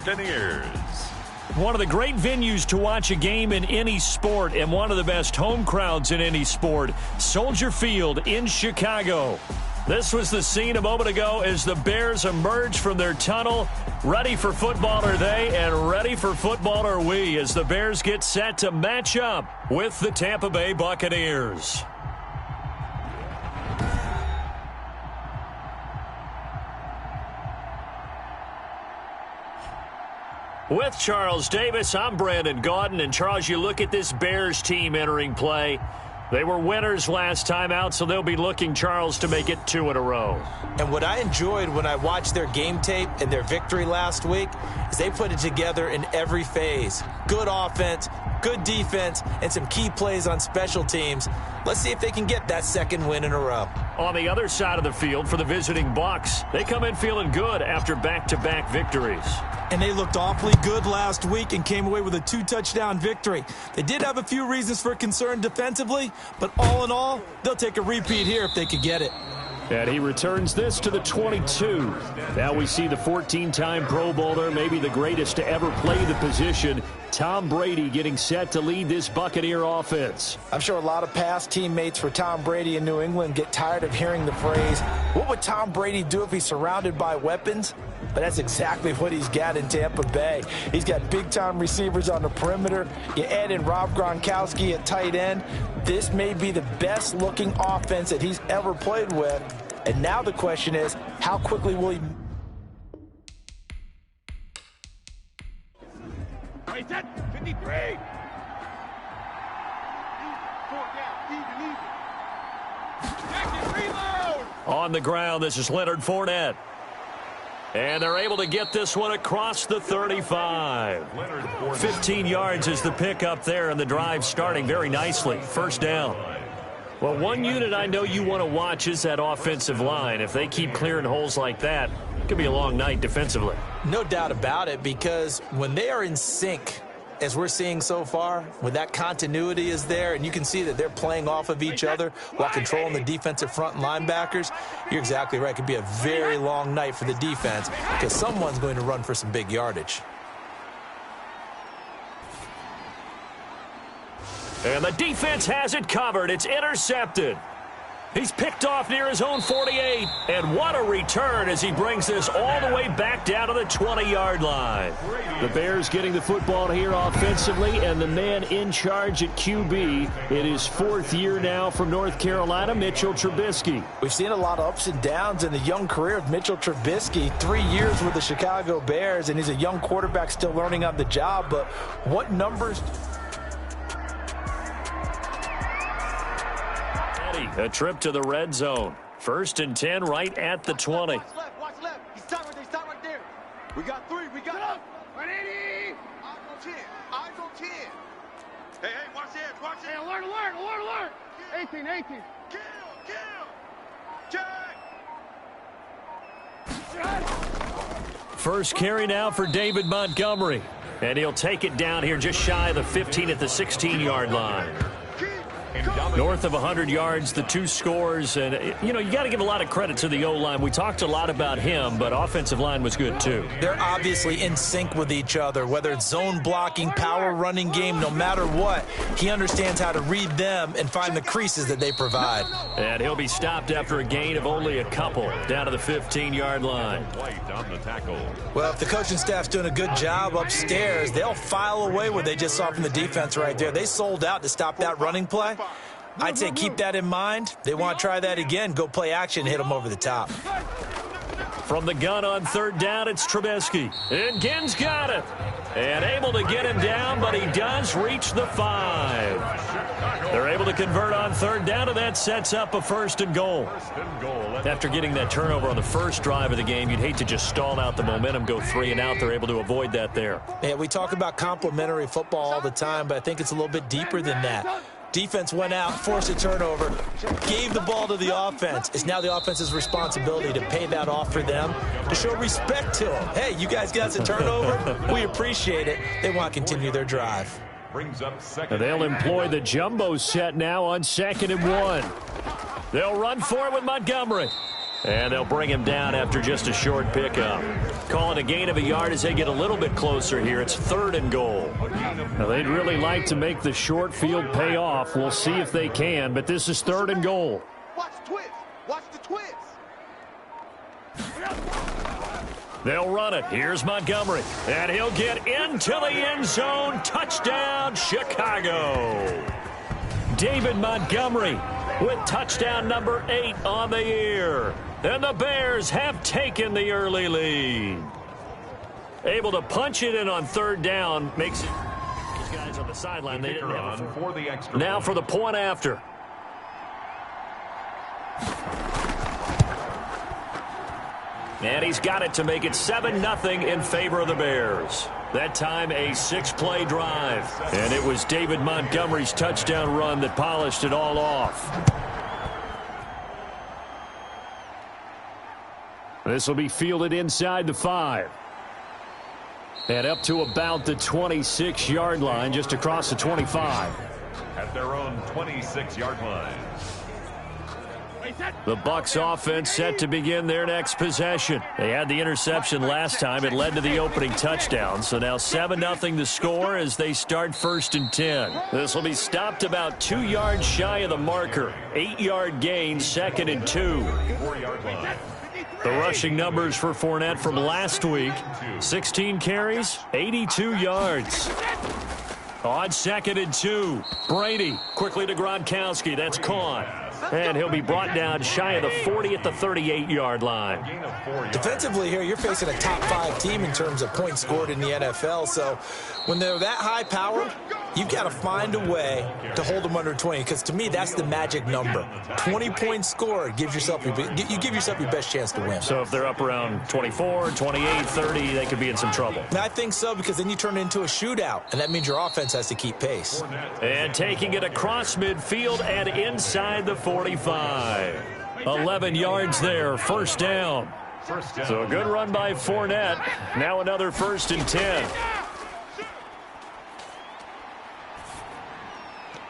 Buccaneers. One of the great venues to watch a game in any sport and one of the best home crowds in any sport, Soldier Field in Chicago. This was the scene a moment ago as the Bears emerge from their tunnel. Ready for football are they, and ready for football are we as the Bears get set to match up with the Tampa Bay Buccaneers. With Charles Davis, I'm Brandon Gaudin. And Charles, you look at this Bears team entering play. They were winners last time out, so they'll be looking, Charles, to make it 2 in a row. And what I enjoyed when I watched their game tape and their victory last week is they put it together in every phase. Good offense, good defense, and some key plays on special teams. Let's see if they can get that second win in a row. On the other side of the field for the visiting Bucs, they come in feeling good after back-to-back victories. And they looked awfully good last week and came away with a 2-touchdown victory. They did have a few reasons for concern defensively, but all in all, they'll take a repeat here if they could get it. And he returns this to the 22. Now we see the 14-time Pro Bowler, maybe the greatest to ever play the position, Tom Brady, getting set to lead this Buccaneer offense. I'm sure a lot of past teammates for Tom Brady in New England get tired of hearing the phrase, what would Tom Brady do if he's surrounded by weapons? But that's exactly what he's got in Tampa Bay. He's got big-time receivers on the perimeter. You add in Rob Gronkowski at tight end. This may be the best-looking offense that he's ever played with. And now the question is, how quickly will he... Wait, that 53. On the ground, this is Leonard Fournette. And they're able to get this one across the 35. 15 yards is the pickup there, and the drive starting very nicely. First down. Well, one unit I know you want to watch is that offensive line. If they keep clearing holes like that, it could be a long night defensively. No doubt about it, because when they are in sync, as we're seeing so far, when that continuity is there, and you can see that they're playing off of each other while controlling the defensive front and linebackers, you're exactly right. It could be a very long night for the defense because someone's going to run for some big yardage. And the defense has it covered. It's intercepted. He's picked off near his own 48. And what a return as he brings this all the way back down to the 20-yard line. The Bears getting the football here offensively, and the man in charge at QB. It is 4th year now from North Carolina, Mitchell Trubisky. We've seen a lot of ups and downs in the young career of Mitchell Trubisky. 3 years with the Chicago Bears, and he's a young quarterback still learning on the job. But what numbers... A trip to the red zone. 1st and 10 right at the 20. Watch left. He's stopped right there. We got 3. We got up. 180. Eyes on 10. Hey, watch this. Hey, alert. 18. Kill. Check. First carry now for David Montgomery. And he'll take it down here just shy of the 15 at the 16-yard line. North of 100 yards, the 2 scores. And, you got to give a lot of credit to the O-line. We talked a lot about him, but offensive line was good, too. They're obviously in sync with each other, whether it's zone blocking, power running game, no matter what. He understands how to read them and find the creases that they provide. And he'll be stopped after a gain of only a couple down to the 15-yard line. Well, if the coaching staff's doing a good job upstairs, they'll file away what they just saw from the defense right there. They sold out to stop that running play. I'd say keep that in mind. They want to try that again. Go play action, hit them over the top. From the gun on 3rd down, it's Trubisky. And Ginn's got it. And able to get him down, but he does reach the 5. They're able to convert on 3rd down, and that sets up a 1st and goal. After getting that turnover on the first drive of the game, you'd hate to just stall out the momentum, go 3 and out. They're able to avoid that there. Yeah, we talk about complementary football all the time, but I think it's a little bit deeper than that. Defense went out, forced a turnover, gave the ball to the offense. It's now the offense's responsibility to pay that off for them, to show respect to them. Hey, you guys got a turnover? We appreciate it. They want to continue their drive. They'll employ the jumbo set now on 2nd and 1. They'll run for it with Montgomery. And they'll bring him down after just a short pickup. Calling a gain of a yard as they get a little bit closer here. It's 3rd and goal. Now, they'd really like to make the short field pay off. We'll see if they can, but this is 3rd and goal. Watch the twist. Watch the twist. They'll run it. Here's Montgomery. And he'll get into the end zone. Touchdown, Chicago. David Montgomery with touchdown number 8 on the year. And the Bears have taken the early lead. Able to punch it in on 3rd down. Makes it. These guys on the sideline, they didn't have it. For the extra now for the point after. And he's got it to make it 7-0 in favor of the Bears. That time a 6-play drive. And it was David Montgomery's touchdown run that polished it all off. This will be fielded inside the 5. And up to about the 26-yard line, just across the 25. at their own 26-yard line. The Bucs offense set to begin their next possession. They had the interception last time. It led to the opening touchdown. So now 7-0 the score as they start 1st and 10. This will be stopped about 2 yards shy of the marker. 8-yard gain, 2nd and 2. 4-yard line. The rushing numbers for Fournette from last week. 16 carries, 82 yards. On 2nd and 2. Brady quickly to Gronkowski. That's caught. And he'll be brought down shy of the 40 at the 38-yard line. Defensively here, you're facing a top 5 team in terms of points scored in the NFL. So when they're that high-powered, you've got to find a way to hold them under 20. Because to me, that's the magic number. 20 points scored gives yourself you give yourself your best chance to win. So if they're up around 24, 28, 30, they could be in some trouble. I think so, because then you turn it into a shootout, and that means your offense has to keep pace. And taking it across midfield and inside the 45. 11 yards there, 1st down. So a good run by Fournette. Now another 1st and 10.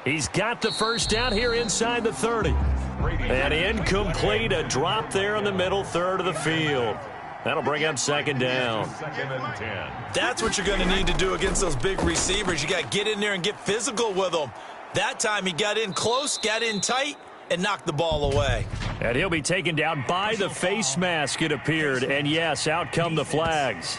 He's got the 1st down here inside the 30. And incomplete, a drop there in the middle third of the field. That'll bring up 2nd down. 2nd and 10. That's what you're going to need to do against those big receivers. You got to get in there and get physical with them. That time he got in close, got in tight, and knocked the ball away. And he'll be taken down by the face mask, it appeared. And yes, out come the flags.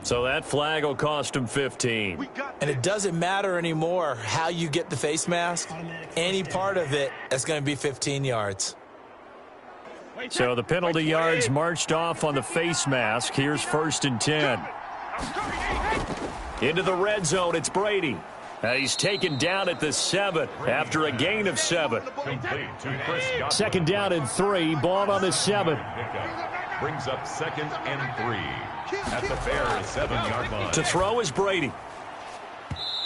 So that flag will cost him 15. And it doesn't matter anymore how you get the face mask. Any part of it, that's going to be 15 yards. So the penalty yards marched off on the face mask. Here's 1st and 10. Into the red zone, it's Brady. He's taken down at the 7 after a gain of 7. Complete to Chris Godwin. 2nd down and 3, ball on the 7. Pickup brings up 2nd and 3 at the Bears' 7-yard line. To throw is Brady.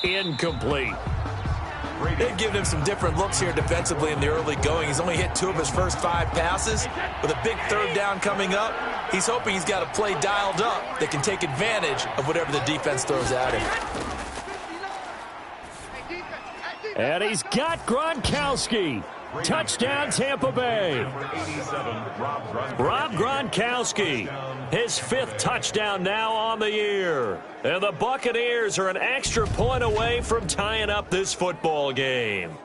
Incomplete. They've given him some different looks here defensively in the early going. He's only hit 2 of his first 5 passes. With a big 3rd down coming up, he's hoping he's got a play dialed up that can take advantage of whatever the defense throws at him. And he's got Gronkowski. Touchdown, Tampa Bay. Rob Gronkowski, his 5th touchdown now on the year. And the Buccaneers are an extra point away from tying up this football game.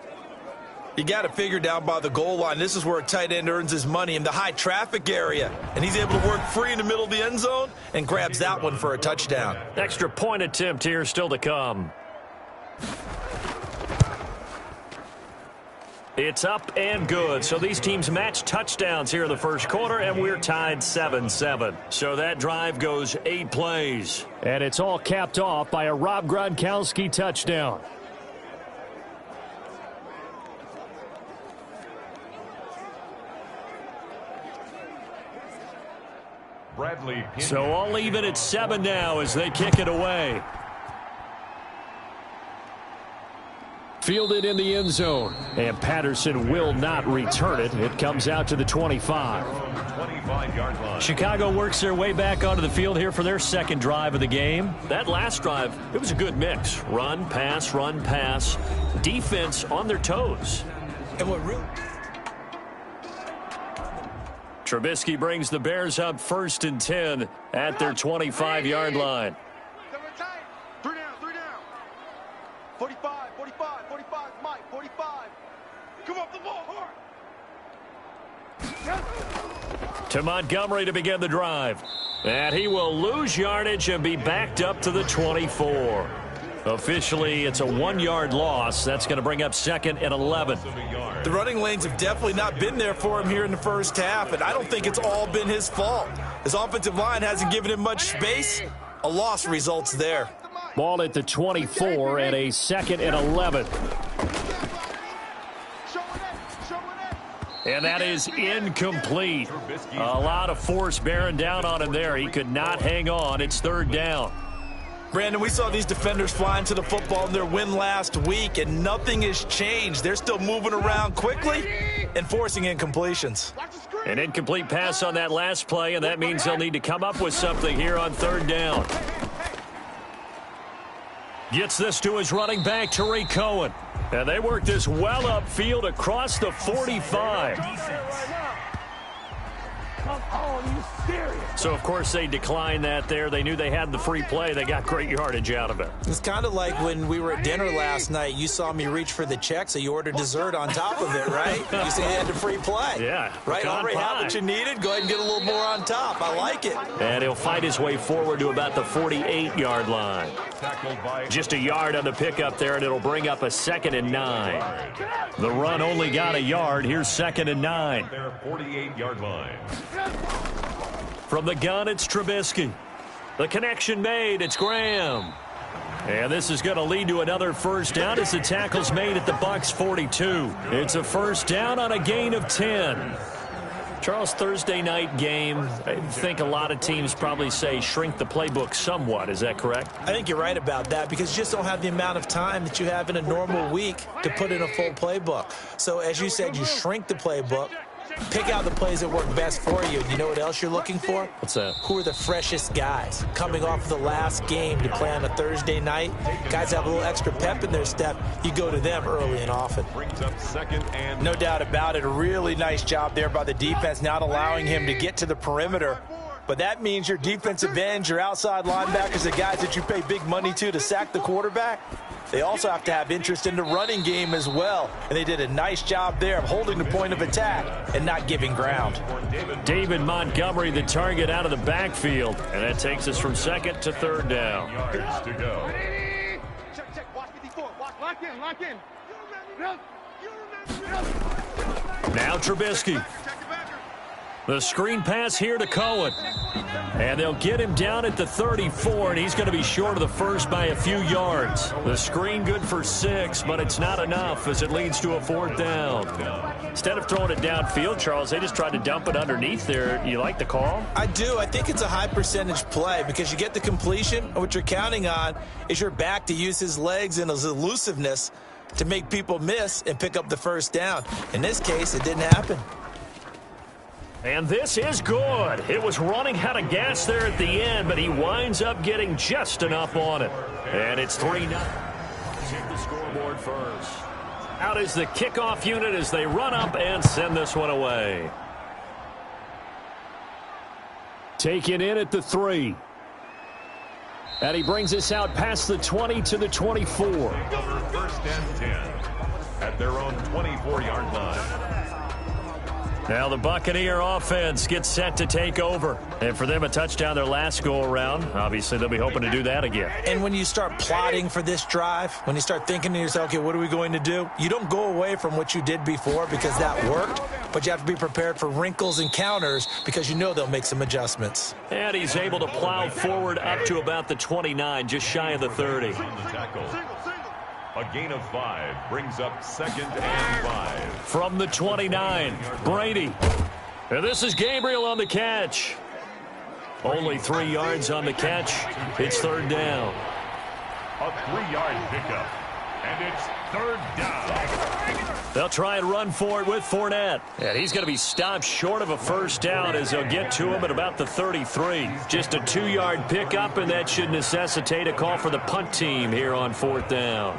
You got to figure down by the goal line. This is where a tight end earns his money, in the high traffic area. And he's able to work free in the middle of the end zone and grabs that one for a touchdown. Extra point attempt here still to come. It's up and good. So these teams match touchdowns here in the 1st quarter, and we're tied 7-7. So that drive goes 8 plays. And it's all capped off by a Rob Gronkowski touchdown. Bradley Pinion. So all even at 7 now as they kick it away. Fielded in the end zone, and Patterson will not return it. It comes out to the 25. 25-yard line. Chicago works their way back onto the field here for their 2nd drive of the game. That last drive, it was a good mix. Run, pass, defense on their toes. And what really Trubisky brings the Bears up 1st and 10 at their 25-yard line. 3 down, 3 down. 45, 45, 45, Mike, 45. Come up the ball hard. To Montgomery to begin the drive. And he will lose yardage and be backed up to the 24. Officially, it's a 1-yard loss. That's going to bring up 2nd and 11. The running lanes have definitely not been there for him here in the first half, and I don't think it's all been his fault. His offensive line hasn't given him much space. A loss results there. Ball at the 24 and a 2nd and 11. And that is incomplete. A lot of force bearing down on him there. He could not hang on. It's 3rd down. Brandon, we saw these defenders flying to the football in their win last week, and nothing has changed. They're still moving around quickly and forcing incompletions. An incomplete pass on that last play, and that means they'll need to come up with something here on 3rd down. Gets this to his running back, Tariq Cohen. And they work this well upfield across the 45. So, of course, they declined that there. They knew they had the free play. They got great yardage out of it. It's kind of like when we were at dinner last night. You saw me reach for the check, so you ordered dessert on top of it, right? You said you had the free play. Yeah. Right? Already have what you needed. Go ahead and get a little more on top. I like it. And he'll fight his way forward to about the 48-yard line. Just a yard on the pickup there, and it'll bring up a 2nd and 9. The run only got a yard. Here's 2nd and 9. Their 48-yard line. From the gun, it's Trubisky. The connection made. It's Graham. And this is going to lead to another 1st down as the tackle's made at the Bucs 42. It's a 1st down on a gain of 10. Charles, Thursday night game, I think a lot of teams probably say shrink the playbook somewhat. Is that correct? I think you're right about that because you just don't have the amount of time that you have in a normal week to put in a full playbook. So, as you said, you shrink the playbook. Pick out the plays that work best for you. You know what else you're looking for? What's that? Who are the freshest guys coming off the last game to play on a Thursday night? Guys have a little extra pep in their step. You go to them early and often. Brings up 2nd and... No doubt about it. A really nice job there by the defense, not allowing him to get to the perimeter. But that means your defensive ends, your outside linebackers, the guys that you pay big money to sack the quarterback, they also have to have interest in the running game as well. And they did a nice job there of holding the point of attack and not giving ground. David Montgomery, the target out of the backfield. And that takes us from 2nd to 3rd down. yards to go. Check. Watch 54. Watch. Lock in. Lock in. Now Trubisky. The screen pass here to Cohen. And they'll get him down at the 34, and he's going to be short of the first by a few yards. The screen good for 6, but it's not enough as it leads to a 4th down. Instead of throwing it downfield, Charles, they just tried to dump it underneath there. You like the call? I do. I think it's a high percentage play because you get the completion, and what you're counting on is your back to use his legs and his elusiveness to make people miss and pick up the 1st down. In this case, it didn't happen. And this is good. It was running out of gas there at the end, but he winds up getting just enough on it. And it's 3-0. Check the scoreboard first. Out is the kickoff unit as they run up and send this one away. Taken in at the 3. And he brings us out past the 20 to the 24. 1st and 10 at their own 24-yard line. Now the Buccaneer offense gets set to take over. And for them, a touchdown their last go-around. Obviously, they'll be hoping to do that again. And when you start plotting for this drive, when you start thinking to yourself, okay, what are we going to do? You don't go away from what you did before because that worked, but you have to be prepared for wrinkles and counters because you know they'll make some adjustments. And he's able to plow forward up to about the 29, just shy of the 30. A gain of 5 brings up 2nd and 5. From the 29, Brady. And this is Gabriel on the catch. Only 3 yards on the catch. It's 3rd down. A 3-yard pickup. And it's third down. They'll try and run for it with Fournette. And he's going to be stopped short of a first down as they'll get to him at about the 33. Just a 2-yard pickup, and that should necessitate a call for the punt team here on 4th down.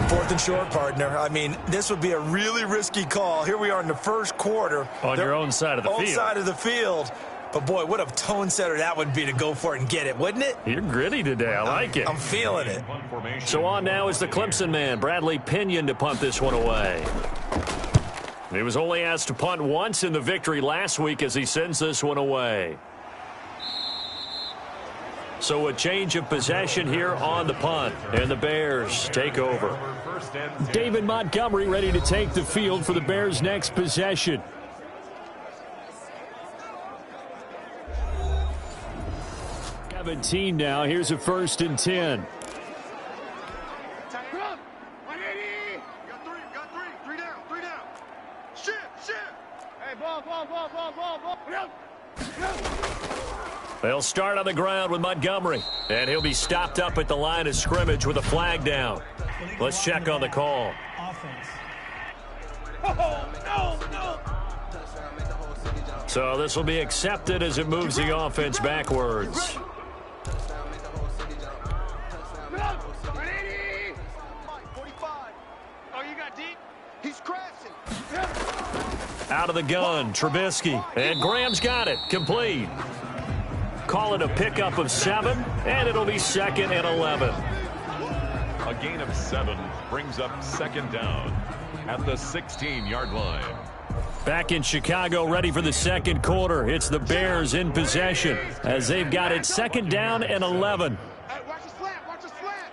4th and short, partner. I mean, this would be a really risky call. Here we are in the first quarter. On your own side of the field. Own side of the field. But, boy, what a tone setter that would be to go for it and get it, wouldn't it? You're gritty today. I like it. I'm feeling it. So on now is the Clemson man, Bradley Pinion, to punt this one away. He was only asked to punt once in the victory last week as he sends this one away. So a change of possession here on the punt, and the Bears take over. David Montgomery ready to take the field for the Bears' next possession. 17 now. Here's a 1st and 10. Three down. Shift. Hey, ball. They'll start on the ground with Montgomery, and he'll be stopped up at the line of scrimmage with a flag down. Let's check on the call. No. So this will be accepted as it moves the offense backwards. Out of the gun, Trubisky. And Graham's got it. Complete. Call it a pickup of 7, and it'll be 2nd and 11. A gain of 7 brings up 2nd down at the 16-yard line. Back in Chicago, ready for the second quarter. It's the Bears in possession as they've got it 2nd down and 11. Hey, watch the slant. Watch the slant.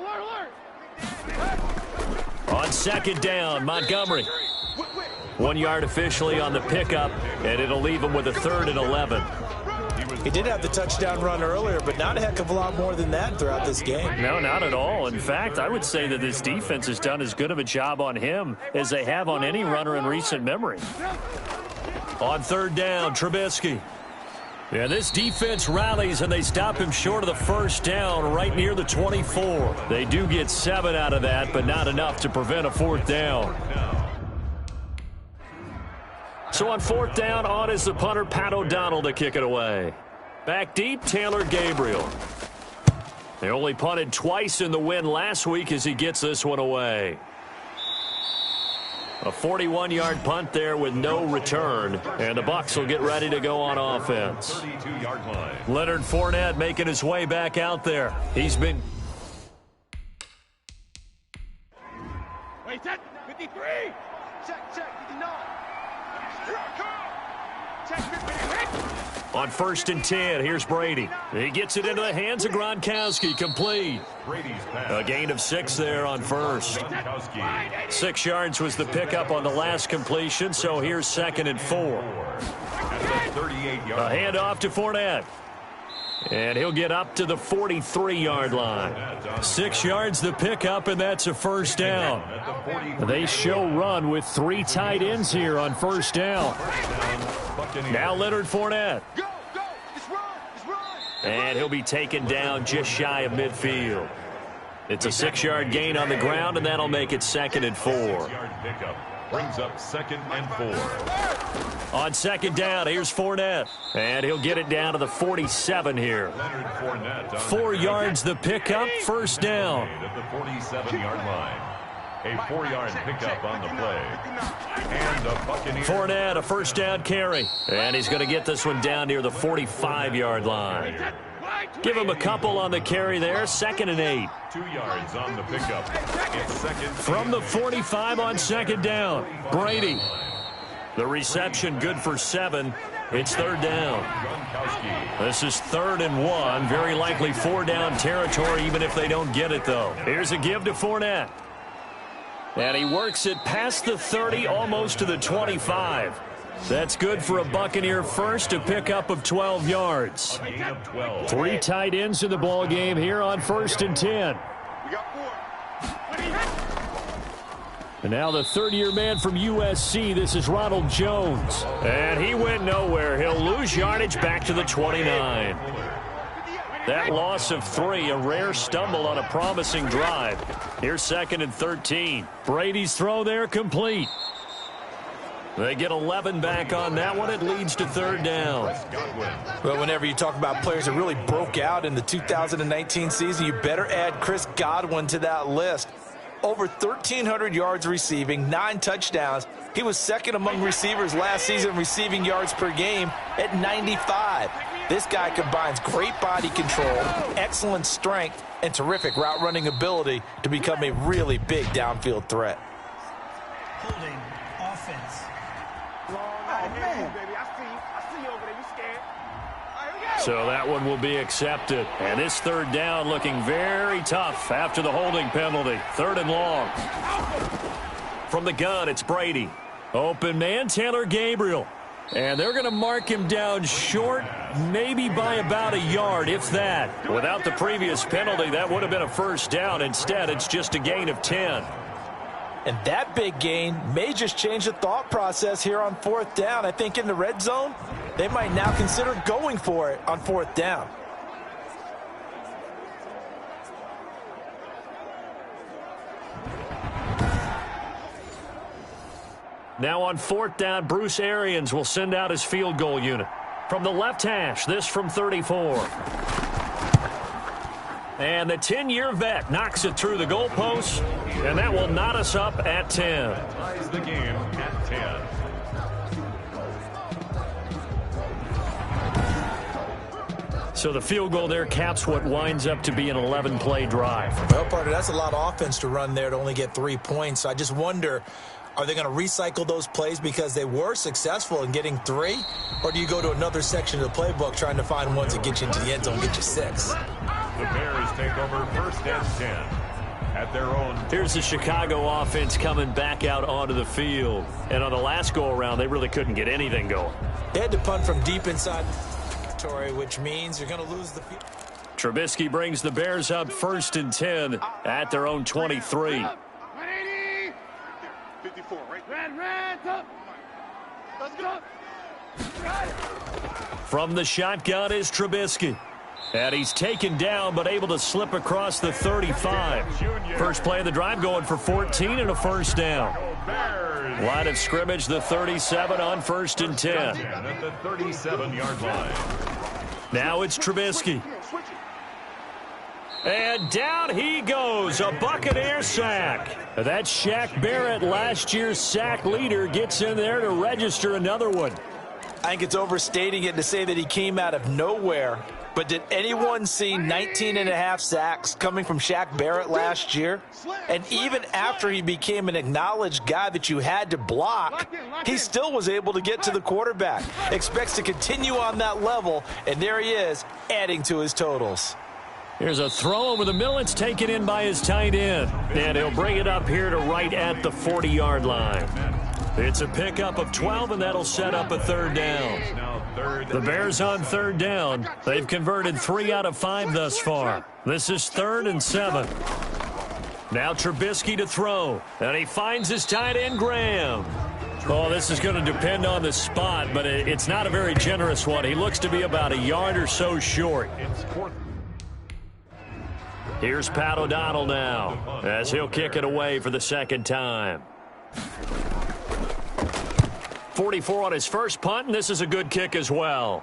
Alert. On 2nd down, Montgomery. 1 yard officially on the pickup, and it'll leave him with a 3rd and 11. He did have the touchdown run earlier, but not a heck of a lot more than that throughout this game. No, not at all. In fact, I would say that this defense has done as good of a job on him as they have on any runner in recent memory. On 3rd down, Trubisky. Yeah, this defense rallies, and they stop him short of the first down right near the 24. They do get 7 out of that, but not enough to prevent a 4th down. So on 4th down, on is the punter, Pat O'Donnell, to kick it away. Back deep, Taylor Gabriel. They only punted twice in the win last week as he gets this one away. A 41-yard punt there with no return, and the Bucs will get ready to go on offense. 32-yard line. Leonard Fournette making his way back out there. He's been... Wait, 53. Check, 59. Here I come. Check, 58. On 1st and 10, here's Brady. He gets it into the hands of Gronkowski, complete. Brady's pass. A gain of 6 there on 1st. Gronkowski. 6 yards was the pickup on the last completion, so here's 2nd and 4. At the 38-yard A line. handoff to Fournette. And he'll get up to the 43-yard line. 6 yards the pickup, and that's a 1st down. At the 40. They show run with 3 tight ends here on 1st down. Buccaneers. Now Leonard Fournette. Go. It's run. And he'll be taken down just shy of midfield. It's a 6-yard gain on the ground, and that'll make it 2nd and 4. 6-yard pickup brings up 2nd and 4. On 2nd down, here's Fournette. And he'll get it down to the 47 here. Leonard Fournette. 4 yards the pickup, 1st down. At the 47-yard line. A 4-yard pickup on the play. And the Buccaneers. Fournette, a 1st down carry. And he's going to get this one down near the 45-yard line. Give him a couple on the carry there, 2nd and 8. 2 yards on the pickup. It's 2nd. From the 45 on 2nd down, Brady. The reception good for 7. It's 3rd down. Gronkowski. This is 3rd and 1. Very likely 4-down territory, even if they don't get it, though. Here's a give to Fournette. And he works it past the 30, almost to the 25. That's good for a Buccaneer first, a pickup of 12 yards. A gain of 12. 3 tight ends in the ball game here on 1st and 10. We got 4. And now the third-year man from USC, this is Ronald Jones. And he went nowhere. He'll lose yardage back to the 29. That loss of 3, a rare stumble on a promising drive. Here's 2nd and 13. Brady's throw there complete. They get 11 back on that one. It leads to 3rd down. Well, whenever you talk about players that really broke out in the 2019 season, you better add Chris Godwin to that list. Over 1,300 yards receiving, 9 touchdowns. He was 2nd among receivers last season receiving yards per game at 95. This guy combines great body control, excellent strength, and terrific route running ability to become a really big downfield threat. Holding offense. So that one will be accepted. And this 3rd down looking very tough after the holding penalty. 3rd and long. From the gun, it's Brady. Open man, Taylor Gabriel. And they're going to mark him down short, maybe by about a yard, if that. Without the previous penalty, that would have been a 1st down. Instead, it's just a gain of 10. And that big gain may just change the thought process here on 4th down. I think in the red zone, they might now consider going for it on 4th down. Now on 4th down, Bruce Arians will send out his field goal unit. From the left hash, this from 34. And the 10-year vet knocks it through the goalpost, and that will knot us up at 10. Ties the game at 10. So the field goal there caps what winds up to be an 11-play drive. Well, partner, that's a lot of offense to run there to only get 3 points. So I just wonder, are they going to recycle those plays because they were successful in getting 3? Or do you go to another section of the playbook trying to find ones that get you into the end zone and get you 6? The Bears take over 1st and 10 at their own. Here's the Chicago offense coming back out onto the field. And on the last go-around, they really couldn't get anything going. They had to punt from deep inside territory, which means you're going to lose the field. Trubisky brings the Bears up 1st and 10 at their own 23. 54, right? Red, up. Let's go. From the shotgun is Trubisky. And he's taken down but able to slip across the 35. First play of the drive going for 14 and a 1st down. Line of scrimmage, the 37 on 1st and 10. At the 37-yard line. Now it's Trubisky. And down he goes, a Buccaneer sack. That's Shaq Barrett, last year's sack leader, gets in there to register another one. I think it's overstating it to say that he came out of nowhere. But did anyone see 19.5 sacks coming from Shaq Barrett last year? And even after he became an acknowledged guy that you had to block, he still was able to get to the quarterback. Expects to continue on that level, and there he is, adding to his totals. Here's a throw over the middle. It's taken in by his tight end. And he'll bring it up here to right at the 40-yard line. It's a pickup of 12, and that'll set up a 3rd down. The Bears on 3rd down. They've converted 3 out of 5 thus far. This is 3rd and 7. Now Trubisky to throw. And he finds his tight end, Graham. Oh, this is going to depend on the spot, but it's not a very generous one. He looks to be about a yard or so short. Here's Pat O'Donnell now, as he'll kick it away for the 2nd time. 44 on his first punt, and this is a good kick as well.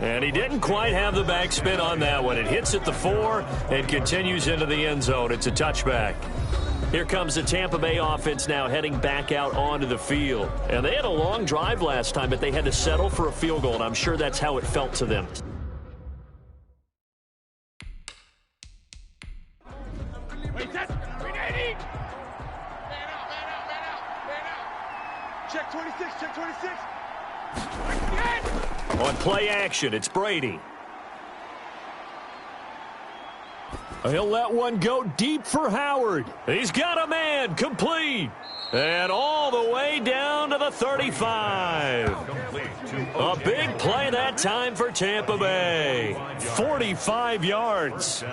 And he didn't quite have the backspin on that one. It hits at the 4 and continues into the end zone. It's a touchback. Here comes the Tampa Bay offense now heading back out onto the field. And they had a long drive last time, but they had to settle for a field goal, and I'm sure that's how it felt to them. Check 26, check 26. On play action, it's Brady. He'll let one go deep for Howard. He's got a man, complete. And all the way down to the 35. A big play that time for Tampa Bay. 45 yards.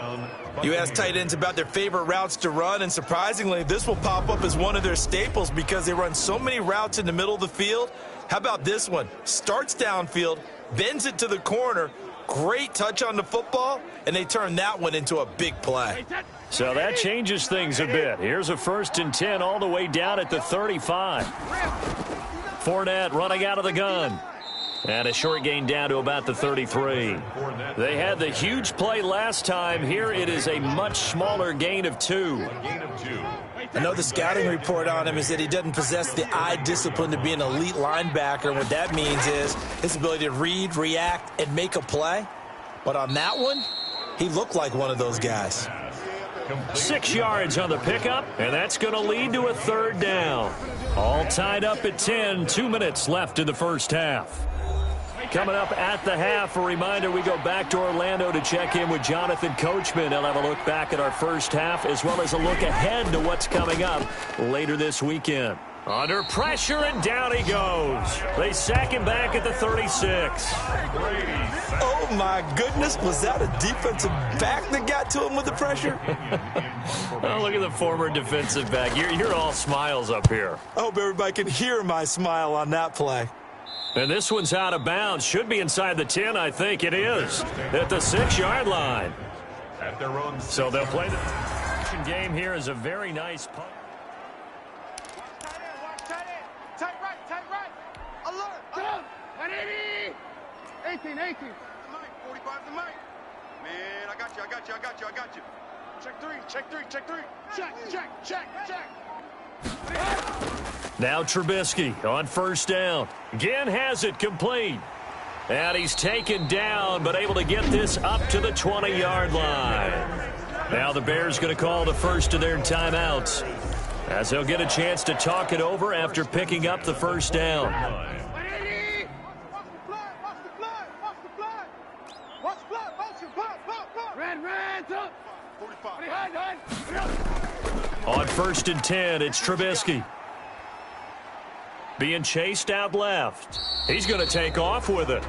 You ask tight ends about their favorite routes to run, and surprisingly, this will pop up as one of their staples because they run so many routes in the middle of the field. How about this one? Starts downfield, bends it to the corner. Great touch on the football, and they turn that one into a big play. So that changes things a bit. Here's a 1st and 10 all the way down at the 35. Fournette running out of the gun. And a short gain down to about the 33. They had the huge play last time. Here it is a much smaller gain of 2. I know the scouting report on him is that he doesn't possess the eye discipline to be an elite linebacker. And what that means is his ability to read, react, and make a play. But on that one, he looked like one of those guys. 6 yards on the pickup, and that's going to lead to a 3rd down. All tied up at 10, 2 minutes left in the first half. Coming up at the half, a reminder, we go back to Orlando to check in with Jonathan Coachman. He'll have a look back at our first half as well as a look ahead to what's coming up later this weekend. Under pressure, and down he goes. They sack him back at the 36. Oh, my goodness. Was that a defensive back that got to him with the pressure? Oh, look at the former defensive back. You're all smiles up here. I hope everybody can hear my smile on that play. And this one's out of bounds. Should be inside the 10, I think it is. At the 6-yard line. So they'll play the game here is a very nice punt. Tight right. Alert. 180. 18. Mike, 45 to Mike. Man, I got you. Check three. Check. Now Trubisky on 1st down. Again has it complete. And he's taken down, but able to get this up to the 20-yard line. Now the Bears going to call the first of their timeouts, as they'll get a chance to talk it over after picking up the 1st down. On 1st and 10, it's Trubisky. Being chased out left. He's going to take off with it.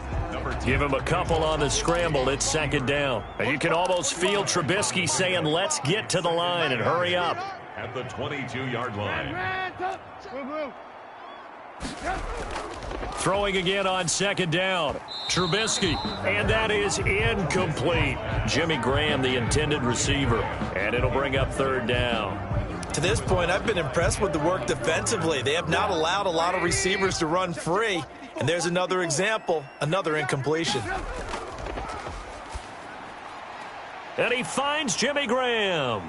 Give him a couple on the scramble. It's 2nd down. And you can almost feel Trubisky saying, let's get to the line and hurry up. At the 22-yard line. Throwing again on 2nd down. Trubisky. And that is incomplete. Jimmy Graham, the intended receiver. And it'll bring up 3rd down. To this point, I've been impressed with the work defensively. They have not allowed a lot of receivers to run free. And there's another example, another incompletion. And he finds Jimmy Graham.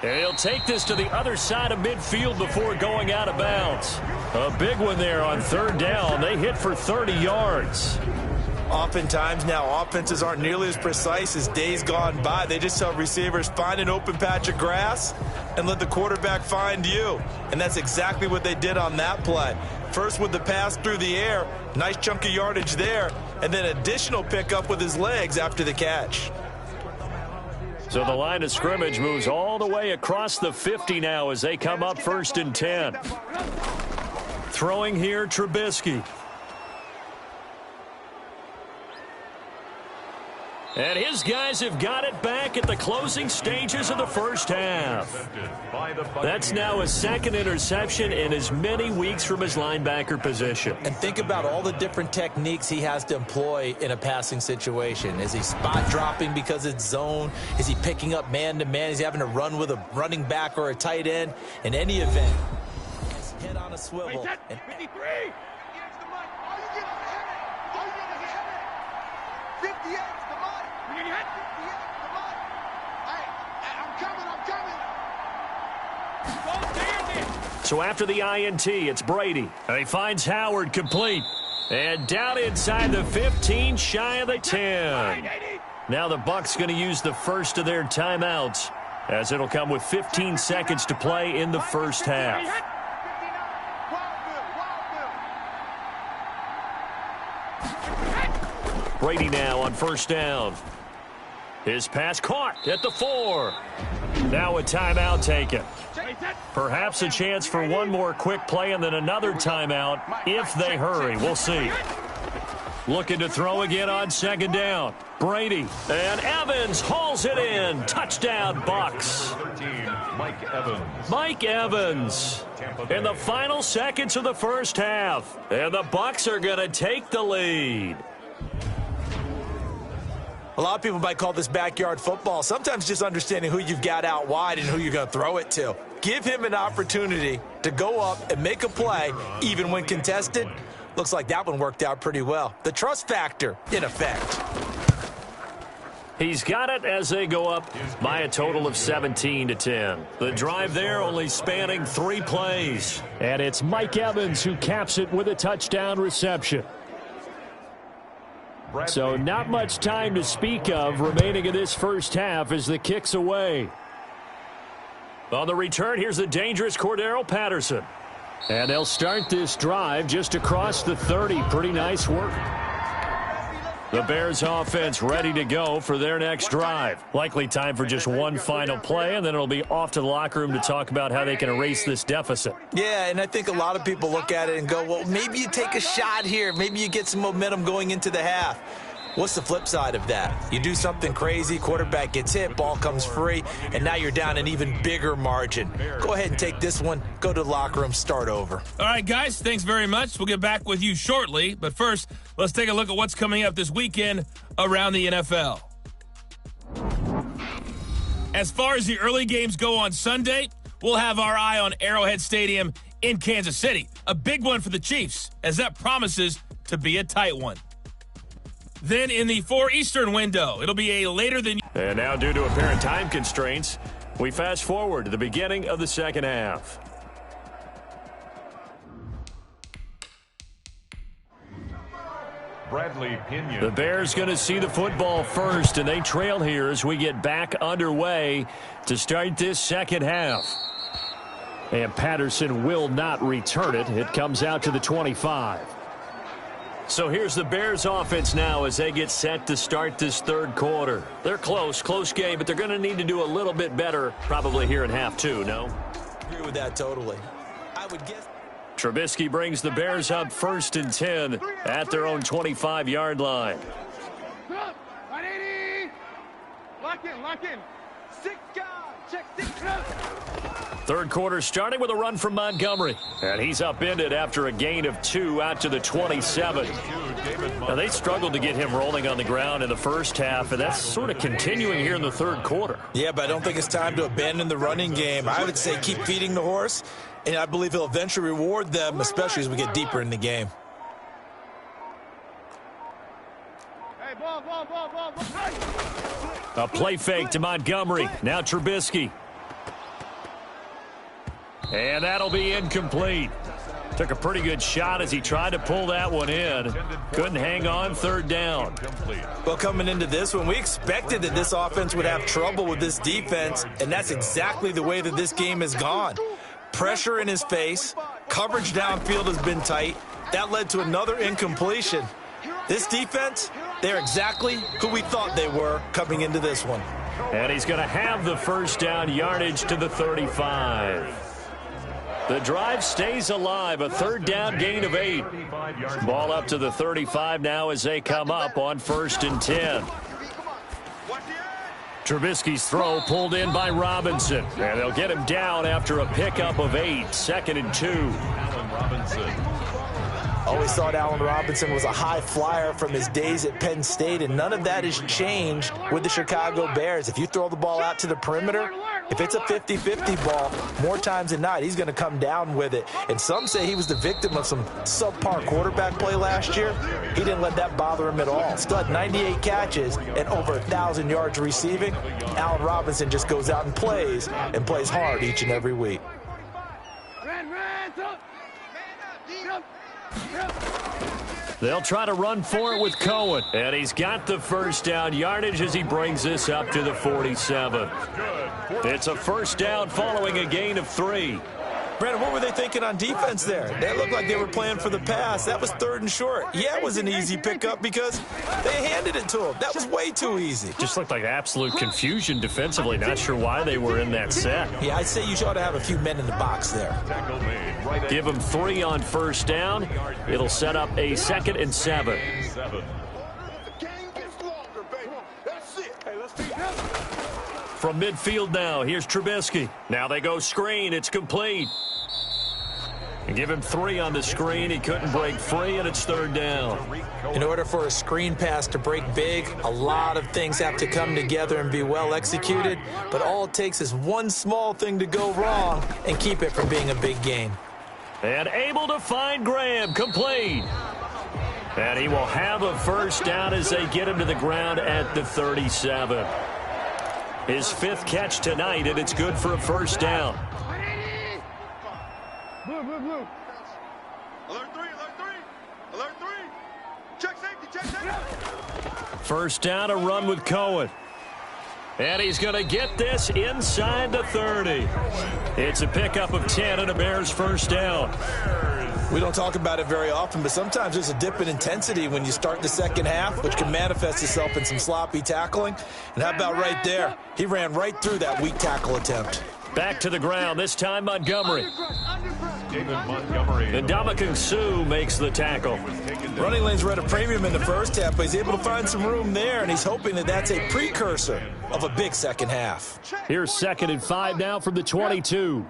And he'll take this to the other side of midfield before going out of bounds. A big one there on 3rd down. They hit for 30 yards. Oftentimes now, offenses aren't nearly as precise as days gone by. They just tell receivers, find an open patch of grass and let the quarterback find you. And that's exactly what they did on that play. First with the pass through the air, nice chunk of yardage there, and then additional pickup with his legs after the catch. So the line of scrimmage moves all the way across the 50 now as they come up 1st and 10. Throwing here, Trubisky. And his guys have got it back at the closing stages of the first half. That's now a 2nd interception in as many weeks from his linebacker position. And think about all the different techniques he has to employ in a passing situation. Is he spot dropping because it's zone? Is he picking up man-to-man? Is he having to run with a running back or a tight end? In any event, his head on a swivel. 53. 58. So after the INT, it's Brady. And he finds Howard complete. And down inside the 15, shy of the 10. Now the Bucs going to use the first of their timeouts, as it'll come with 15 seconds to play in the first half. Brady now on 1st down. His pass caught at the 4. Now a timeout taken. Perhaps a chance for one more quick play and then another timeout if they hurry. We'll see. Looking to throw again on 2nd down. Brady. And Evans hauls it in. Touchdown, Bucs. Mike Evans. In the final seconds of the first half. And the Bucs are going to take the lead. A lot of people might call this backyard football. Sometimes just understanding who you've got out wide and who you're going to throw it to. Give him an opportunity to go up and make a play, even when contested. Looks like that one worked out pretty well. The trust factor in effect. He's got it as they go up by a total of 17-10. The drive there only spanning 3 plays. And it's Mike Evans who caps it with a touchdown reception. So not much time to speak of remaining in this first half as the kick's away. On the return, here's the dangerous Cordero Patterson. And they'll start this drive just across the 30. Pretty nice work. The Bears offense ready to go for their next drive. Likely time for just one final play, and then it'll be off to the locker room to talk about how they can erase this deficit. Yeah, and I think a lot of people look at it and go, well, maybe you take a shot here. Maybe you get some momentum going into the half. What's the flip side of that? You do something crazy, quarterback gets hit, ball comes free, and now you're down an even bigger margin. Go ahead and take this one, go to the locker room, start over. All right, guys, thanks very much. We'll get back with you shortly. But first, let's take a look at what's coming up this weekend around the NFL. As far as the early games go on Sunday, we'll have our eye on Arrowhead Stadium in Kansas City. A big one for the Chiefs, as that promises to be a tight one. Then in the 4 Eastern window, it'll be a later than... And now due to apparent time constraints, we fast forward to the beginning of the second half. Bradley Pinion. The Bears going to see the football first, and they trail here as we get back underway to start this second half. And Patterson will not return it. It comes out to the 25. So here's the Bears offense now as they get set to start this third quarter. They're close game, but they're going to need to do a little bit better probably here in half 2, no? I agree with that totally. I would guess... Trubisky brings the Bears up 1st and 10 at their own 25-yard line. Lock in. 6 guys. Check 6 guys. Third quarter starting with a run from Montgomery. And he's upended after a gain of 2 out to the 27. Now, they struggled to get him rolling on the ground in the first half, and that's sort of continuing here in the third quarter. Yeah, but I don't think it's time to abandon the running game. I would say keep feeding the horse, and I believe he'll eventually reward them, especially as we get deeper in the game. Hey, ball. A play fake to Montgomery. Now Trubisky. And that'll be incomplete. Took a pretty good shot as he tried to pull that one in. Couldn't hang on, third down. Well, coming into this one, we expected that this offense would have trouble with this defense, and that's exactly the way that this game has gone. Pressure in his face. Coverage downfield has been tight. That led to another incompletion. This defense, they're exactly who we thought they were coming into this one. And he's going to have the first down yardage to the 35. The drive stays alive, a third down gain of 8. Ball up to the 35 now as they come up on 1st and 10. Trubisky's throw pulled in by Robinson. And they'll get him down after a pickup of 8, 2nd and 2. Allen Robinson. Always thought Allen Robinson was a high flyer from his days at Penn State, and none of that has changed with the Chicago Bears. If you throw the ball out to the perimeter, if it's a 50-50 ball, more times than not, he's going to come down with it. And some say he was the victim of some subpar quarterback play last year. He didn't let that bother him at all. Still had 98 catches and over 1,000 yards receiving. Allen Robinson just goes out and plays hard each and every week. They'll try to run for it with Cohen. And he's got the first down yardage as he brings this up to the 47. It's a first down following a gain of 3. Brandon, what were they thinking on defense there? They looked like they were playing for the pass. That was 3rd and short. Yeah, it was an easy pickup because they handed it to him. That was way too easy. Just looked like absolute confusion defensively. Not sure why they were in that set. Yeah, I'd say you ought to have a few men in the box there. Give them 3 on first down. It'll set up a 2nd and 7. From midfield now, here's Trubisky. Now they go screen. It's complete. Give him 3 on the screen. He couldn't break free, and it's 3rd down. In order for a screen pass to break big, a lot of things have to come together and be well executed, but all it takes is one small thing to go wrong and keep it from being a big gain. And able to find Graham, complete. And he will have a 1st down as they get him to the ground at the 37. His 5th catch tonight, and it's good for a 1st down. Blue, blue, blue. Alert 3, alert 3. Alert 3. Check safety, check safety. 1st down, a run with Cohen. And he's going to get this inside the 30. It's a pickup of 10 and a Bears 1st down. We don't talk about it very often, but sometimes there's a dip in intensity when you start the second half, which can manifest itself in some sloppy tackling. And how about right there? He ran right through that weak tackle attempt. Back to the ground, this time Montgomery. David Montgomery. And Ndamukong Suh makes the tackle. Running lanes were at a premium in the first half, but he's able to find some room there, and he's hoping that that's a precursor of a big second half. Here's 2nd and 5 now from the 22.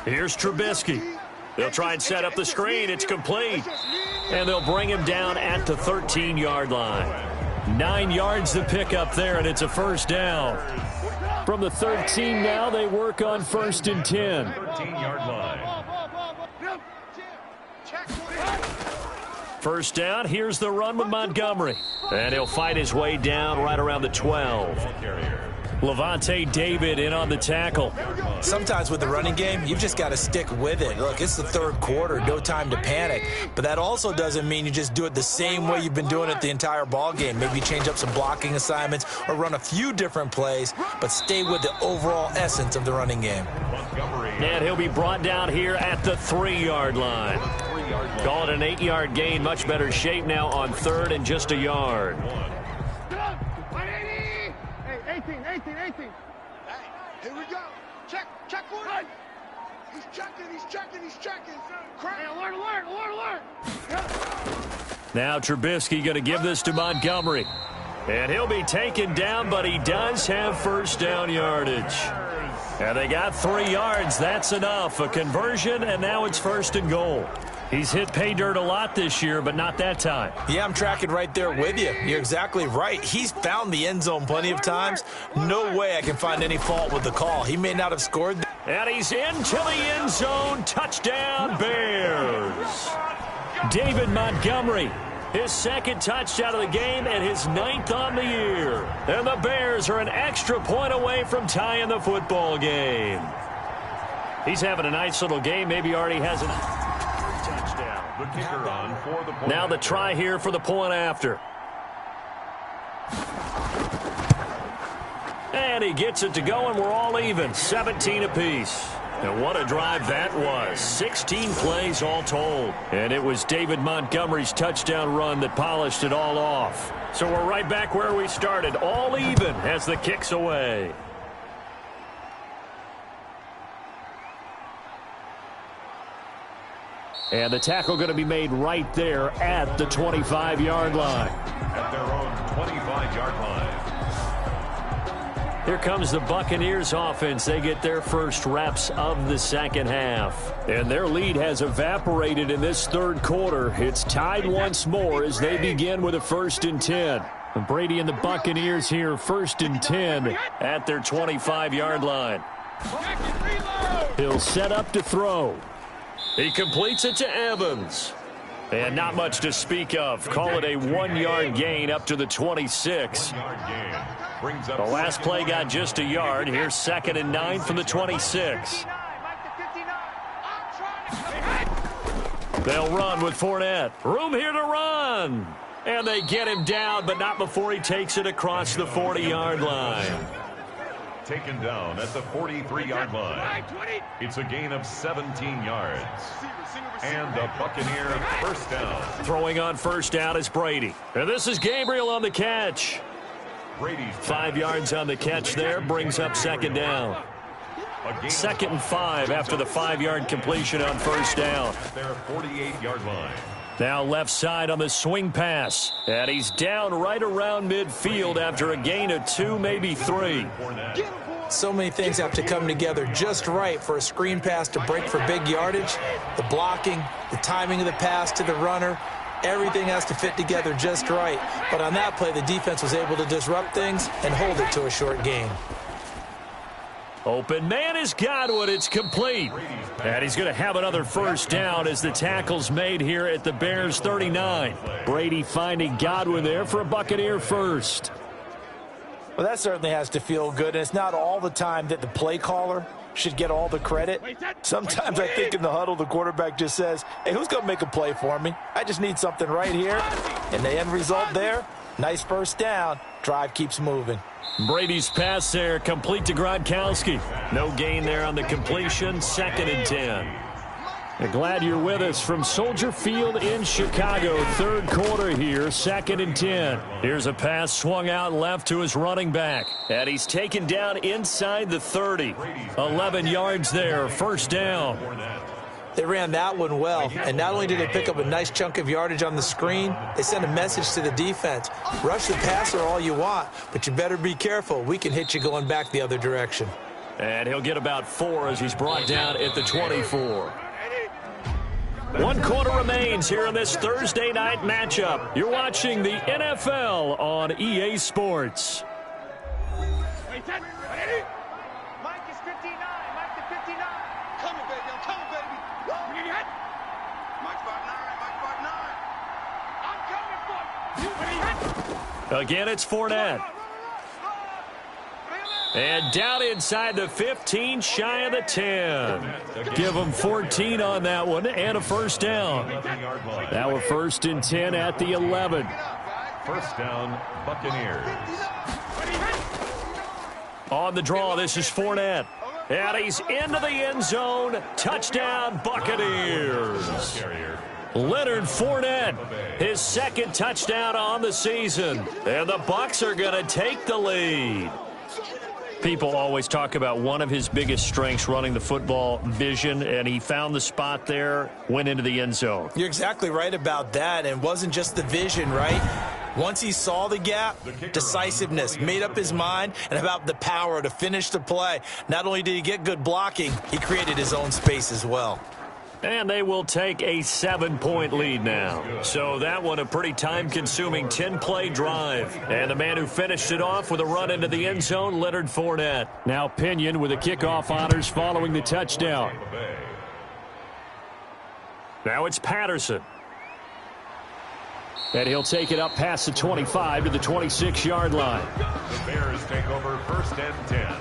Here's Trubisky. They'll try and set up the screen. It's complete. And they'll bring him down at the 13-yard line. 9 yards to pick up there, and it's a 1st down. From the 13 now, they work on 1st and 10. 13-yard line. 1st down, here's the run with Montgomery. And he'll fight his way down right around the 12. Levante David in on the tackle. Sometimes with the running game, you've just got to stick with it. Look, it's the 3rd quarter, no time to panic. But that also doesn't mean you just do it the same way you've been doing it the entire ball game. Maybe change up some blocking assignments or run a few different plays, but stay with the overall essence of the running game. And he'll be brought down here at the 3-yard line. Call it an 8-yard gain. Much better shape now on 3rd and just a yard. 18. Hey, here we go. Check for it. He's checking. Hey, alert. Now Trubisky going to give this to Montgomery. And he'll be taken down, but he does have 1st down yardage. And they got 3 yards. That's enough. A conversion, and now it's 1st and goal. He's hit pay dirt a lot this year, but not that time. Yeah, I'm tracking right there with you. You're exactly right. He's found the end zone plenty of times. No way I can find any fault with the call. He may not have scored. And he's into the end zone. Touchdown, Bears. David Montgomery, his 2nd touchdown of the game and his 9th on the year. And the Bears are an extra point away from tying the football game. He's having a nice little game. Maybe already has an touchdown. The kicker on for the point. Now the try here for the point after. And he gets it to go, and we're all even. 17 apiece. And what a drive that was. 16 plays all told. And it was David Montgomery's touchdown run that polished it all off. So we're right back where we started. All even as the kick's away. And the tackle going to be made right there at the 25-yard line. At their own 25-yard line. Here comes the Buccaneers offense. They get their first reps of the second half. And their lead has evaporated in this 3rd quarter. It's tied once more as they begin with a 1st and 10. And Brady and the Buccaneers here 1st and 10 at their 25-yard line. He'll set up to throw. He completes it to Evans. And not much to speak of. Call it a 1-yard gain up to the 26. The last play got just a yard. Here's 2nd and 9 from the 26. They'll run with Fournette. Room here to run. And they get him down, but not before he takes it across the 40-yard line. Taken down at the 43-yard line. It's a gain of 17 yards. And the Buccaneer 1st down. Throwing on 1st down is Brady. And this is Gabriel on the catch. Brady's 5 yards on the catch there, brings up 2nd down. 2nd and 5 after the 5-yard completion on 1st down. Their 48-yard line. Now left side on the swing pass. And he's down right around midfield after a gain of 2, maybe 3. So many things have to come together just right for a screen pass to break for big yardage. The blocking, the timing of the pass to the runner, everything has to fit together just right. But on that play, the defense was able to disrupt things and hold it to a short gain. Open man is Godwin. It's complete. And he's going to have another first down as the tackle's made here at the Bears 39. Brady finding Godwin there for a Buccaneer first. Well, that certainly has to feel good, and it's not all the time that the play caller should get all the credit. Sometimes I think in the huddle, the quarterback just says, hey, who's going to make a play for me? I just need something right here. And the end result there, nice first down. Drive keeps moving. Brady's pass there, complete to Gronkowski. No gain there on the completion, 2nd and 10. Glad you're with us from Soldier Field in Chicago. Third quarter here, 2nd and 10. Here's a pass swung out left to his running back. And he's taken down inside the 30. 11 yards there, first down. They ran that one well, and not only did they pick up a nice chunk of yardage on the screen, they sent a message to the defense. Rush the passer all you want, but you better be careful. We can hit you going back the other direction. And he'll get about 4 as he's brought down at the 24. 1 quarter remains here in this Thursday night matchup. You're watching the NFL on EA Sports. Mike is 59. Mike to 59. Coming, baby. I'm coming, baby. Mike's 5'9". Mike's 5'9". I'm coming for you. Again, it's Fournette. And down inside the 15, shy of the 10. Give them 14 on that one and a first down. Now we're 1st and 10 at the 11. First down, Buccaneers. On the draw, this is Fournette. And he's into the end zone. Touchdown, Buccaneers. Leonard Fournette, his 2nd touchdown on the season. And the Bucs are going to take the lead. People always talk about one of his biggest strengths, running the football, vision, and he found the spot there, went into the end zone. You're exactly right about that, and it wasn't just the vision, right? Once he saw the gap, decisiveness, made up his mind, and about the power to finish the play. Not only did he get good blocking, he created his own space as well. And they will take a 7-point lead now. So that one a pretty time-consuming 10-play drive. And the man who finished it off with a run into the end zone, Leonard Fournette. Now Pinion with the kickoff honors following the touchdown. Now it's Patterson. And he'll take it up past the 25 to the 26-yard line. The Bears take over 1st and 10.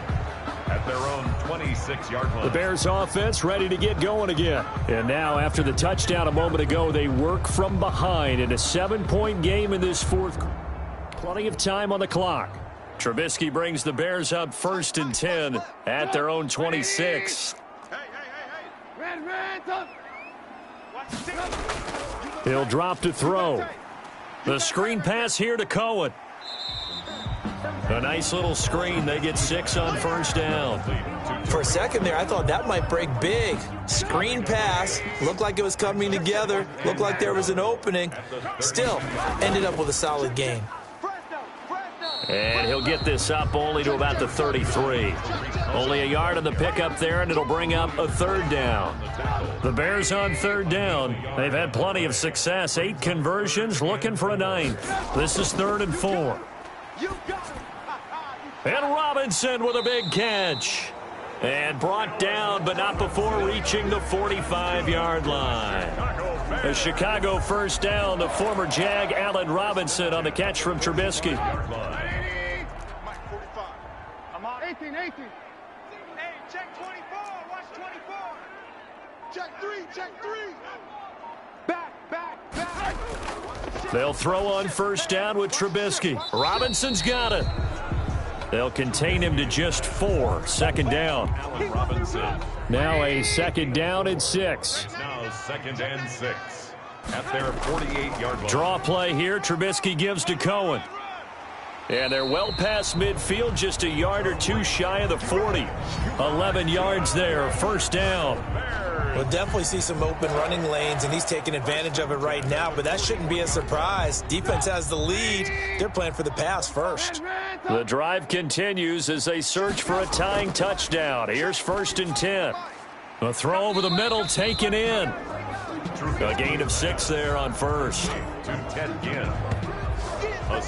At their own 26-yard line. The Bears offense ready to get going again. And now after the touchdown a moment ago, they work from behind in a 7-point game in this 4th. Plenty of time on the clock. Trubisky brings the Bears up 1st and 10 at their own 26. He'll drop to throw. The screen pass here to Cohen. A nice little screen. They get 6 on first down. For a second there, I thought that might break big. Screen pass. Looked like it was coming together. Looked like there was an opening. Still, ended up with a solid gain. And he'll get this up only to about the 33. Only a yard on the pickup there, and it'll bring up a 3rd down. The Bears on 3rd down. They've had plenty of success. 8 conversions, looking for a 9th. This is 3rd and 4. And Robinson with a big catch. And brought down, but not before reaching the 45-yard line. A Chicago first down. The former Jag, Allen Robinson, on the catch from Trubisky. Mike 45. I'm on 18. Hey, check 24. Watch 24. Check 3. Back. They'll throw on first down with Trubisky. Robinson's got it. They'll contain him to just 4. 2nd down. Allen Robinson. Now a 2nd down and 6. Now 2nd and 6. At their 48-yard line. Draw play here. Trubisky gives to Cohen. And they're well past midfield, just a yard or two shy of the 40. 11 yards there, first down. We'll definitely see some open running lanes, and he's taking advantage of it right now, but that shouldn't be a surprise. Defense has the lead. They're playing for the pass first. The drive continues as they search for a tying touchdown. Here's 1st and 10. A throw over the middle, taken in. A gain of 6 there on first.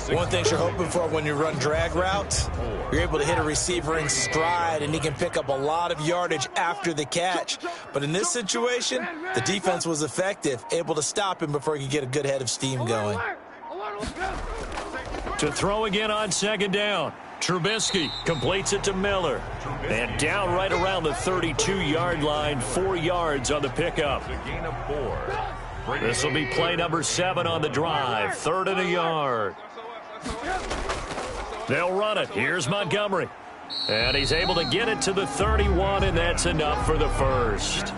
One thing you're hoping for when you run drag routes, you're able to hit a receiver in stride, and he can pick up a lot of yardage after the catch. But in this situation, the defense was effective, able to stop him before he could get a good head of steam going. To throw again on 2nd down. Trubisky completes it to Miller. And down right around the 32-yard line, 4 yards on the pickup. This will be play number 7 on the drive. 3rd and a yard. They'll run it. Here's Montgomery. And he's able to get it to the 31, and that's enough for the first.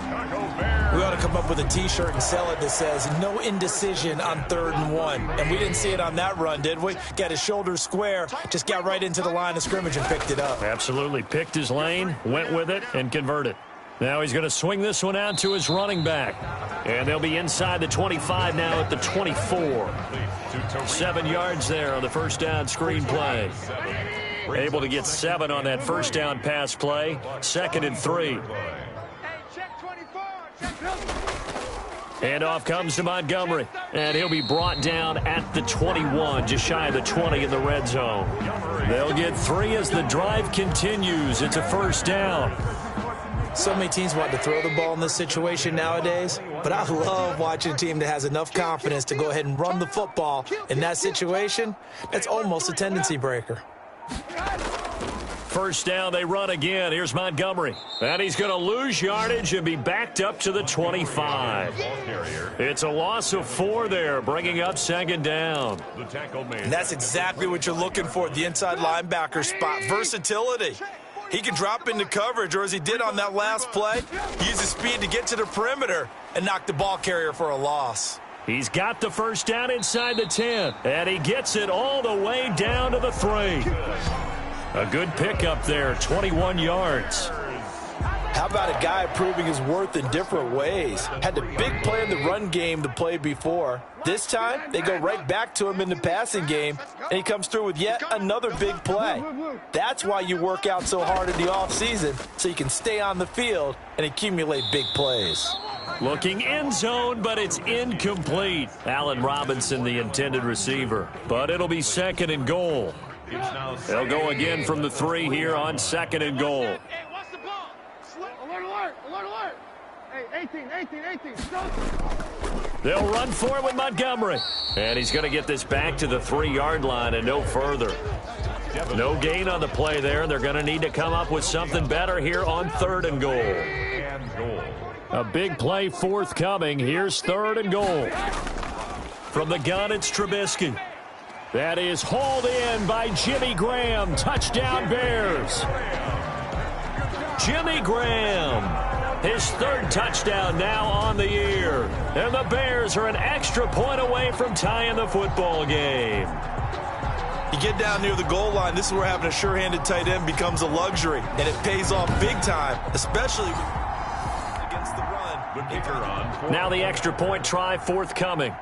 We ought to come up with a T-shirt and sell it that says, no indecision on 3rd and 1. And we didn't see it on that run, did we? Got his shoulders square, just got right into the line of scrimmage and picked it up. Absolutely. Picked his lane, went with it, and converted. Now he's going to swing this one out to his running back. And they'll be inside the 25 now at the 24. 7 yards there on the first down screen play. Able to get 7 on that first down pass play. 2nd and 3. And off comes to Montgomery. And he'll be brought down at the 21, just shy of the 20 in the red zone. They'll get 3 as the drive continues. It's a first down. So many teams want to throw the ball in this situation nowadays, but I love watching a team that has enough confidence to go ahead and run the football. In that situation, that's almost a tendency breaker. First down, they run again. Here's Montgomery. And he's going to lose yardage and be backed up to the 25. It's a loss of 4 there, bringing up 2nd down. And that's exactly what you're looking for, the inside linebacker spot. Versatility. He can drop into coverage, or as he did on that last play, use his speed to get to the perimeter and knock the ball carrier for a loss. He's got the first down inside the 10, and he gets it all the way down to the 3. A good pickup there, 21 yards. How about a guy proving his worth in different ways? Had the big play in the run game the play before. This time, they go right back to him in the passing game, and he comes through with yet another big play. That's why you work out so hard in the offseason, so you can stay on the field and accumulate big plays. Looking end zone, but it's incomplete. Allen Robinson, the intended receiver. But it'll be 2nd and goal. They'll go again from the 3 here on 2nd and goal. Hey, 18. They'll run for it with Montgomery. And he's going to get this back to the 3-yard line and no further. No gain on the play there. They're going to need to come up with something better here on 3rd and goal. A big play forthcoming. Here's 3rd and goal. From the gun, it's Trubisky. That is hauled in by Jimmy Graham. Touchdown Bears. Jimmy Graham. His 3rd touchdown now on the year. And the Bears are an extra point away from tying the football game. You get down near the goal line, this is where having a sure-handed tight end becomes a luxury. And it pays off big time, especially against the run. Now the extra point try forthcoming.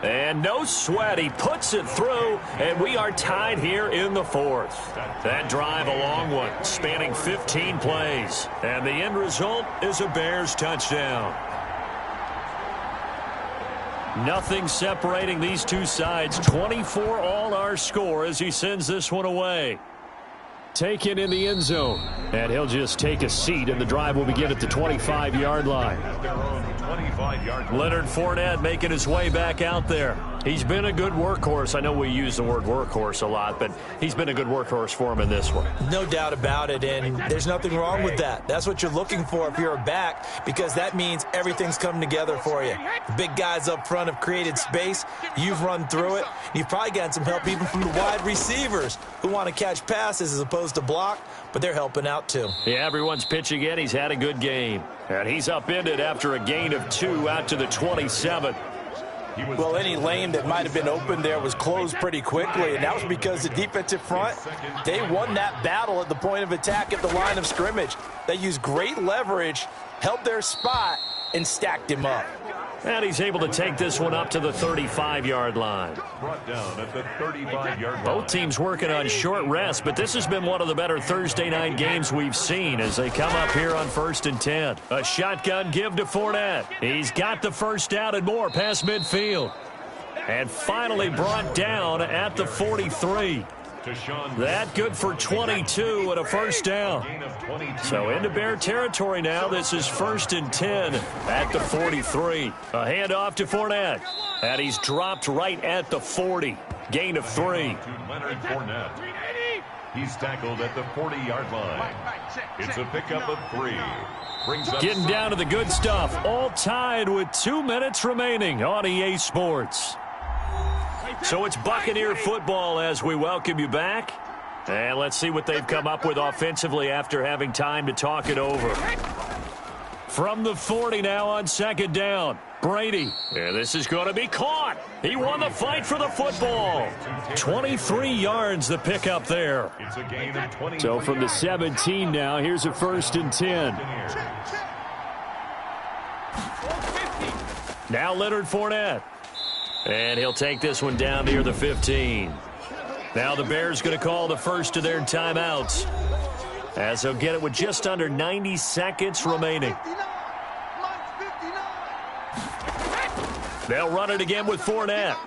And no sweat, he puts it through, and we are tied here in the 4th. That drive, a long one, spanning 15 plays. And the end result is a Bears touchdown. Nothing separating these two sides. 24 all our score as he sends this one away. Taken in the end zone. And he'll just take a seat, and the drive will begin at the 25-yard line. Leonard Fournette making his way back out there. He's been a good workhorse. I know we use the word workhorse a lot, but he's been a good workhorse for him in this one. No doubt about it, and there's nothing wrong with that. That's what you're looking for if you're a back, because that means everything's coming together for you. The big guys up front have created space. You've run through it. You've probably gotten some help even from the wide receivers who want to catch passes as opposed to block, but they're helping out too. Yeah, everyone's pitching in. He's had a good game. And he's upended after a gain of 2 out to the 27. Well, any lane that might have been open there was closed pretty quickly, and that was because the defensive front, they won that battle at the point of attack at the line of scrimmage. They used great leverage, held their spot, and stacked him up. And he's able to take this one up to the 35-yard line. Brought down at the 35-yard line. Both teams working on short rest, but this has been one of the better Thursday night games we've seen as they come up here on 1st and 10. A shotgun give to Fournette. He's got the first down and more past midfield. And finally brought down at the 43. That good for 22 and a first down. So into Bear territory now. This is 1st and 10 at the 43. A handoff to Fournette. And he's dropped right at the 40. Gain of 3. Leonard Fournette. He's tackled at the 40-yard line. It's a pickup of 3. Getting down to the good stuff. All tied with 2 minutes remaining on EA Sports. So it's Buccaneer football as we welcome you back. And let's see what they've come up with offensively after having time to talk it over. From the 40 now on 2nd down. Brady. And this is going to be caught. He won the fight for the football. 23 yards the pickup there. It's a gain of 20. So from the 17 now, here's a 1st and 10. Now Leonard Fournette. And he'll take this one down near the 15. Now the Bears going to call the first of their timeouts, as they'll get it with just under 90 seconds remaining. They'll run it again with Fournette.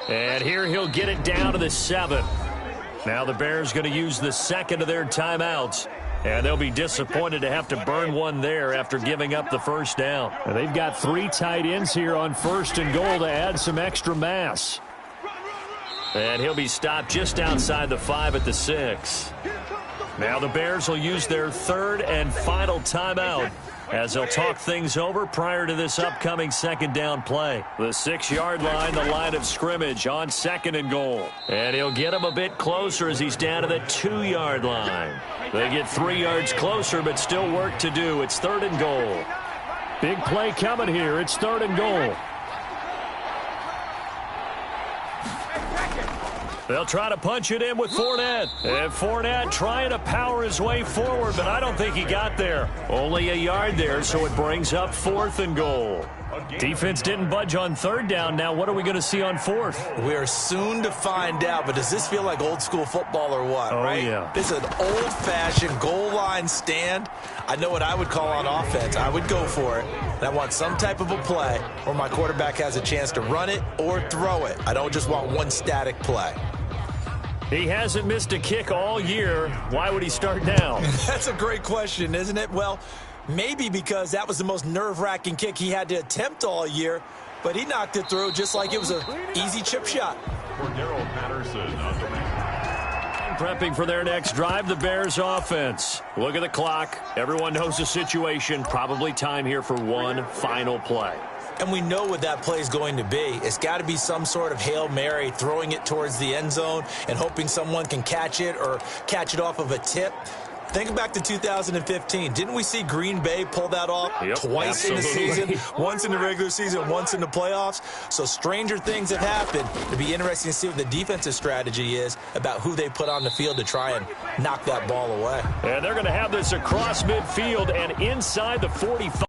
And here he'll get it down to the 7. Now the Bears going to use the second of their timeouts. And they'll be disappointed to have to burn one there after giving up the first down. And they've got 3 tight ends here on 1st and goal to add some extra mass. And he'll be stopped just outside the 5 at the 6. Now the Bears will use their 3rd and final timeout as they'll talk things over prior to this upcoming 2nd down play. The 6-yard line, the line of scrimmage on 2nd and goal. And he'll get him a bit closer as he's down to the 2-yard line. They get 3 yards closer, but still work to do. It's 3rd and goal. Big play coming here. It's 3rd and goal. They'll try to punch it in with Fournette. And Fournette trying to power his way forward, but I don't think he got there. Only a yard there, so it brings up 4th and goal. Defense didn't budge on 3rd down. Now what are we going to see on 4th? We are soon to find out, but does this feel like old school football or what, right? Yeah. This is an old-fashioned goal line stand. I know what I would call on offense. I would go for it. And I want some type of a play where my quarterback has a chance to run it or throw it. I don't just want one static play. He hasn't missed a kick all year. Why would he start now? That's a great question, isn't it? Well, maybe because that was the most nerve-wracking kick he had to attempt all year, but he knocked it through just like it was an easy chip shot. Cordero Patterson on the man. Prepping for their next drive, the Bears offense. Look at the clock. Everyone knows the situation. Probably time here for one final play. And we know what that play is going to be. It's got to be some sort of Hail Mary, throwing it towards the end zone and hoping someone can catch it or catch it off of a tip. Think back to 2015. Didn't we see Green Bay pull that off twice in the season? Once in the regular season, once in the playoffs. So stranger things have happened. It'll be interesting to see what the defensive strategy is about who they put on the field to try and knock that ball away. And they're going to have this across midfield and inside the 45.